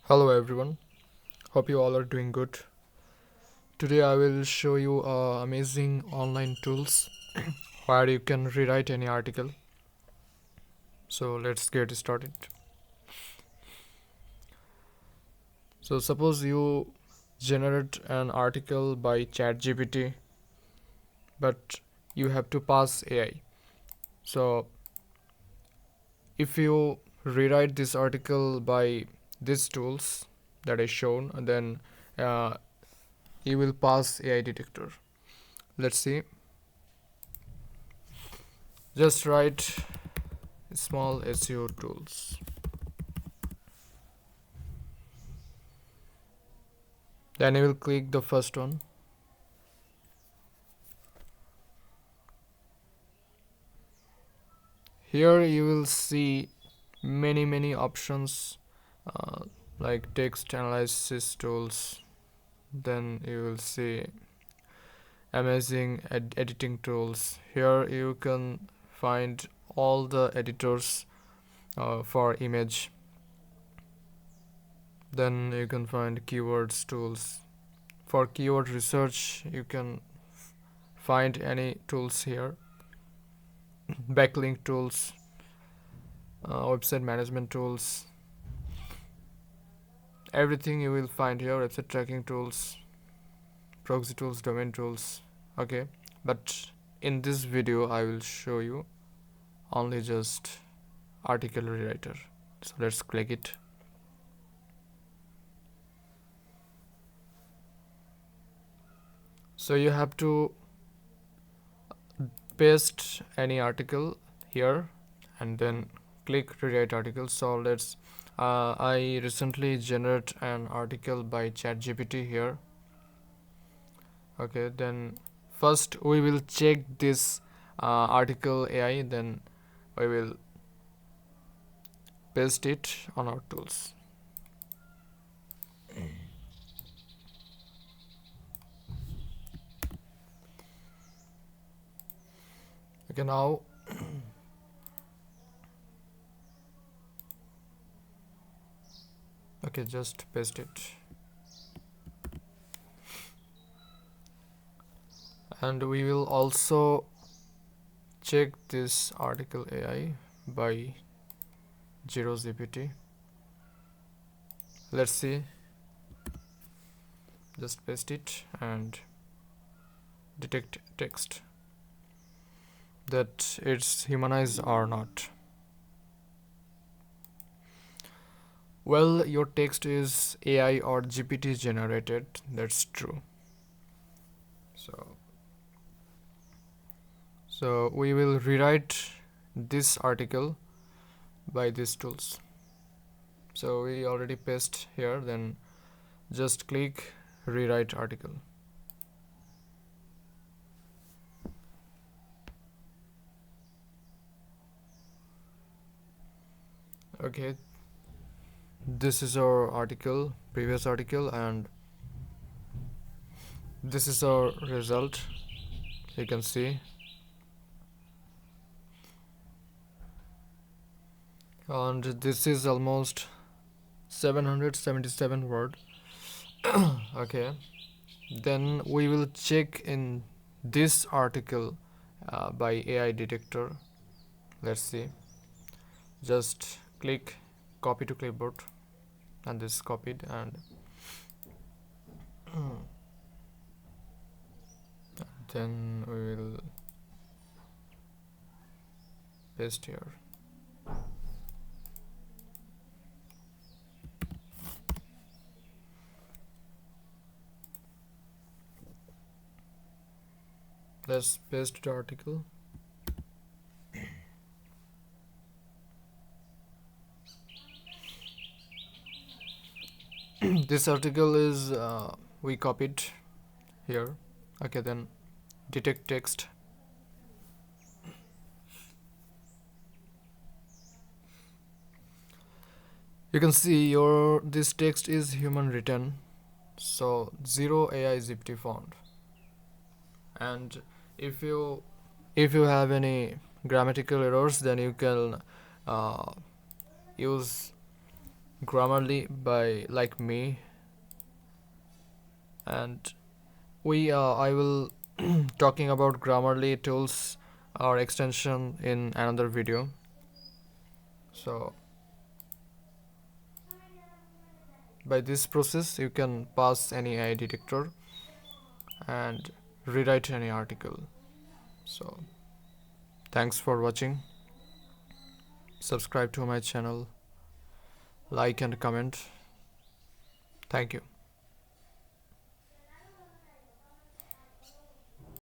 Hello everyone, hope you all are doing good. Today I will show you amazing online tools where you can rewrite any article. So let's get started. So suppose you generate an article by ChatGPT, but you have to pass AI. So if you rewrite this article by these tools that I shown, then uh, you will pass AI detector. Let's see. Just write small SEO tools. Then you will click the first one. Here you will see many options uh, like text analysis tools. Then you will see amazing editing tools. Here you can find all the editors for image. Then you can find keywords tools. For keyword research you can find any tools here. Backlink tools, website management tools, everything you will find here. Website tracking tools, proxy tools, domain tools. Okay, but in this video I will show you only just article rewriter. So let's click it. So you have to paste any article here and then click rewrite article. So let's I recently generate an article by ChatGPT here. Okay, then first we will check this article AI, then we will paste it on our tools. Okay, now okay, just paste it. And we will also check this article AI by GPT. Let's see. Just paste it and detect text that it's humanized or not. Well, your text is AI or GPT generated, that's true. So we will rewrite this article by these tools. So we already paste here, then just click rewrite article. Okay, this is our article, previous article, and this is our result. You can see, and this is almost 777 word. Okay, then we will check in this article by AI detector. Let's see. Just click copy to clipboard, and this is copied, and then we will paste here. Let's paste the article. This article is we copied here. Okay, then detect text. You can see your this text is human written, so zero AI GPT found. And if you have any grammatical errors, then you can use Grammarly by like me, and we I will talking about Grammarly tools or extension in another video. So by this process you can pass any AI detector and rewrite any article. So thanks for watching. Subscribe to my channel, like and comment. Thank you.